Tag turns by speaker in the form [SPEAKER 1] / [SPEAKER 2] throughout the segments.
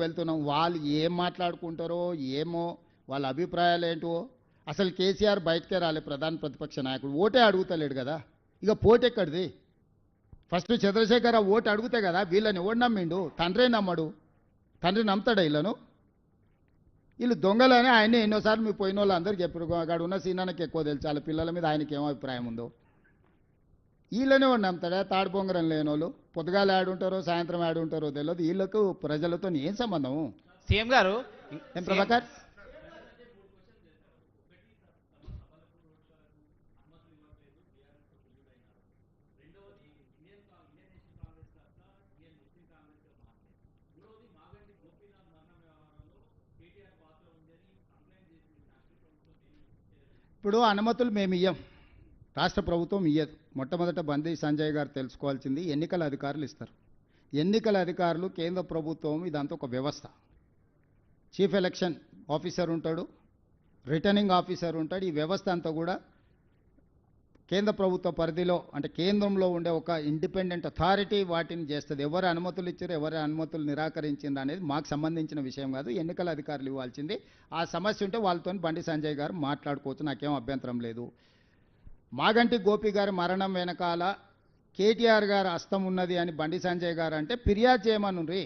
[SPEAKER 1] వెళ్తున్నాం. వాళ్ళు ఏం మాట్లాడుకుంటారో ఏమో, వాళ్ళ అభిప్రాయాలు ఏంటో. అసలు కేసీఆర్ బయటకే రాలే, ప్రధాన ప్రతిపక్ష నాయకుడు ఓటే అడుగుతలేడు కదా. ఇక పోటెక్కడిది? ఫస్ట్ చంద్రశేఖర్ ఓటు అడిగితే కదా. వీళ్ళని ఎవడు నమ్మిండు? తండ్రే నమ్మడు. తండ్రి నమ్ముతాడా వీళ్ళను? వీళ్ళు దొంగలని ఆయనే ఎన్నోసార్లు మీ పోయిన వాళ్ళు అందరికీ చెప్పారు. అక్కడ ఉన్న సీనానికి ఎక్కువ తెలుసు వాళ్ళ పిల్లల మీద ఆయనకి ఏమో అభిప్రాయం ఉందో. వీళ్ళనే వాడు నమ్ముతాడా? తాడు బొంగరం లేని వాళ్ళు పొద్దుగాల ఆడుంటారో సాయంత్రం ఆడుంటారో తెలియదు. వీళ్ళకు ప్రజలతో ఏం సంబంధం?
[SPEAKER 2] సీఎం గారు
[SPEAKER 1] ఏం ప్రభాకర్? ఇప్పుడు అనుమతులు మేము ఇయ్యం, రాష్ట్ర ప్రభుత్వం ఇయ్యదు. మొట్టమొదట బండి సంజయ్ గారు తెలుసుకోవాల్సింది, ఎన్నికల అధికారులు ఇస్తారు. ఎన్నికల అధికారులు కేంద్ర ప్రభుత్వం ఇదంతా ఒక వ్యవస్థ. చీఫ్ ఎలక్షన్ ఆఫీసర్ ఉంటాడు, రిటర్నింగ్ ఆఫీసర్ ఉంటాడు. ఈ వ్యవస్థ అంతా కూడా కేంద్ర ప్రభుత్వ పరిధిలో, అంటే కేంద్రంలో ఉండే ఒక ఇండిపెండెంట్ అథారిటీ వాటిని చేస్తుంది. ఎవరు అనుమతులు ఇచ్చారు, ఎవరు అనుమతులు నిరాకరించింది అనేది మాకు సంబంధించిన విషయం కాదు, ఎన్నికల అధికారులు ఇవ్వాల్సింది. ఆ సమస్య ఉంటే వాళ్ళతో బండి సంజయ్ గారు మాట్లాడుకోవచ్చు, నాకేం అభ్యంతరం లేదు. మాగంటి గోపి గారి మరణం వెనకాల కేటీఆర్ గారు హస్తం ఉన్నది అని బండి సంజయ్ గారు అంటే ఫిర్యాదు చేయమనుండ్రి.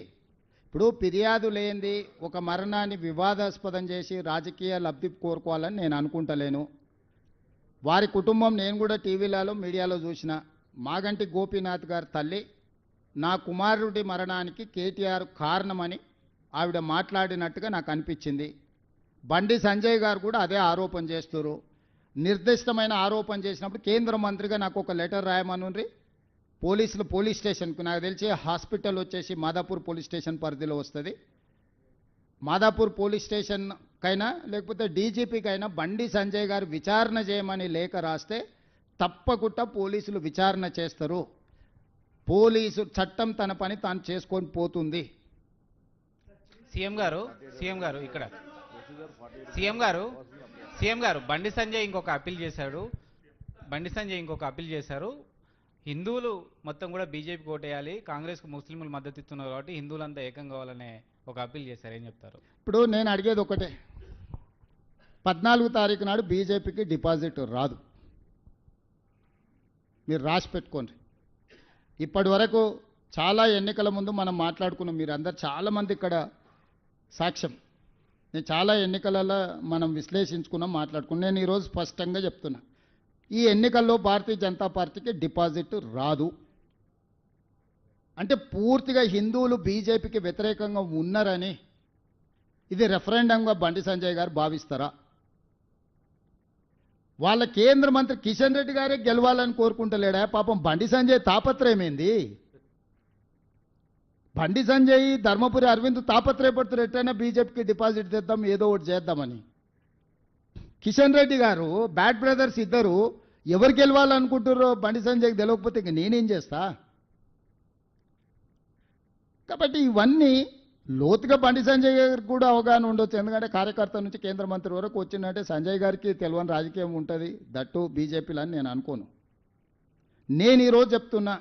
[SPEAKER 1] ఇప్పుడు ఫిర్యాదు లేనిది ఒక మరణాన్ని వివాదాస్పదం చేసి రాజకీయ లబ్ధి కోరుకోవాలని నేను అనుకుంటలేను. వారి కుటుంబం నేను కూడా టీవీలలో మీడియాలో చూసిన. మాగంటి గోపీనాథ్ గారి తల్లి నా కుమారుడి మరణానికి కేటీఆర్ కారణమని ఆవిడ మాట్లాడినట్టుగా నాకు అనిపించింది. బండి సంజయ్ గారు కూడా అదే ఆరోపణ చేస్తారు. నిర్దిష్టమైన ఆరోపణ చేసినప్పుడు కేంద్ర మంత్రిగా నాకు ఒక లెటర్ రాయమనుండ్రి. పోలీసులు పోలీస్ స్టేషన్కు, నాకు తెలిసి హాస్పిటల్ వచ్చేసి మాదాపూర్ పోలీస్ స్టేషన్ పరిధిలో వస్తుంది. మాదాపూర్ పోలీస్ స్టేషన్కైనా లేకపోతే డీజీపీకైనా బండి సంజయ్ గారు విచారణ చేయమని లేఖ రాస్తే తప్పకుండా పోలీసులు విచారణ చేస్తారు. పోలీసు చట్టం తన పని తాను చేసుకొని పోతుంది.
[SPEAKER 2] సీఎం గారు ఇక్కడ సీఎం గారు బండి సంజయ్ ఇంకొక అప్పీల్ చేశారు. హిందువులు మొత్తం కూడా బీజేపీ ఓటేయాలి, కాంగ్రెస్కు ముస్లింలు మద్దతు ఇస్తున్నారు కాబట్టి హిందువులంతా ఏకం కావాలనే ఒక అప్పీల్ చేశారు. ఏం చెప్తారు?
[SPEAKER 1] ఇప్పుడు నేను అడిగేది ఒకటే, 14 తారీఖు నాడు బీజేపీకి డిపాజిట్ రాదు, మీరు రాసి పెట్టుకోండి. ఇప్పటి వరకు చాలా ఎన్నికల ముందు మనం మాట్లాడుకున్నాం, మీరు అందరు చాలామంది ఇక్కడ సాక్ష్యం. నేను చాలా ఎన్నికలలో మనం విశ్లేషించుకున్నాం, మాట్లాడుకున్నాం. నేను ఈరోజు స్పష్టంగా చెప్తున్నా, ఈ ఎన్నికల్లో భారతీయ జనతా పార్టీకి డిపాజిట్ రాదు. అంటే పూర్తిగా హిందువులు బీజేపీకి వ్యతిరేకంగా ఉన్నారని ఇది రెఫరెండంగా బండి సంజయ్ గారు భావిస్తారా? వాళ్ళ కేంద్ర మంత్రి కిషన్ రెడ్డి గారే గెలవాలని కోరుకుంటలేడా? పాపం బండి సంజయ్ తాపత్రయమేంది? బండి సంజయ్ ధర్మపురి అరవింద్ తాపత్రయపడుతున్నారు, ఎట్టైనా బీజేపీకి డిపాజిట్ తెద్దాం, ఏదో ఒకటి చేద్దామని. కిషన్ రెడ్డి గారు బ్యాడ్ బ్రదర్స్ ఇద్దరు ఎవరు గెలవాలనుకుంటారో బండి సంజయ్కి తెలియకపోతే ఇంక నేనేం చేస్తా? కాబట్టి ఇవన్నీ లోతుగా బండి సంజయ్ గారికి కూడా అవగాహన ఉండొచ్చు. ఎందుకంటే కార్యకర్త నుంచి కేంద్ర మంత్రి వరకు వచ్చిందంటే సంజయ్ గారికి తెలియని రాజకీయం ఉంటుంది, దట్టు బీజేపీలో అని నేను అనుకోను. నేను ఈరోజు చెప్తున్నా,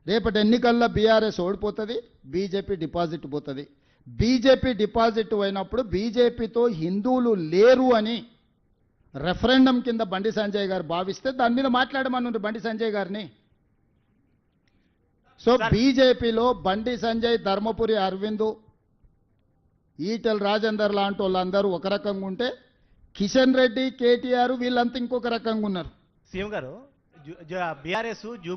[SPEAKER 1] రేపటి ఎన్నికల్లో బీఆర్ఎస్ ఓడిపోతుంది, బీజేపీ డిపాజిట్ పోతుంది. బీజేపీ డిపాజిట్ అయినప్పుడు బీజేపీతో హిందువులు లేరు అని రెఫరెండం కింద బండి సంజయ్ గారు భావిస్తే దాని మీద మాట్లాడమన్నారు బండి సంజయ్ గారిని. సో బీజేపీలో బండి సంజయ్, ధర్మపురి అరవింద్, ఈటెల రాజేందర్ లాంటి వాళ్ళందరూ ఒక రకంగా ఉంటే కిషన్ రెడ్డి, కేటీఆర్ వీళ్ళంతా ఇంకొక రకంగా ఉన్నారు.
[SPEAKER 3] సీఎం గారు బీఆర్ఎస్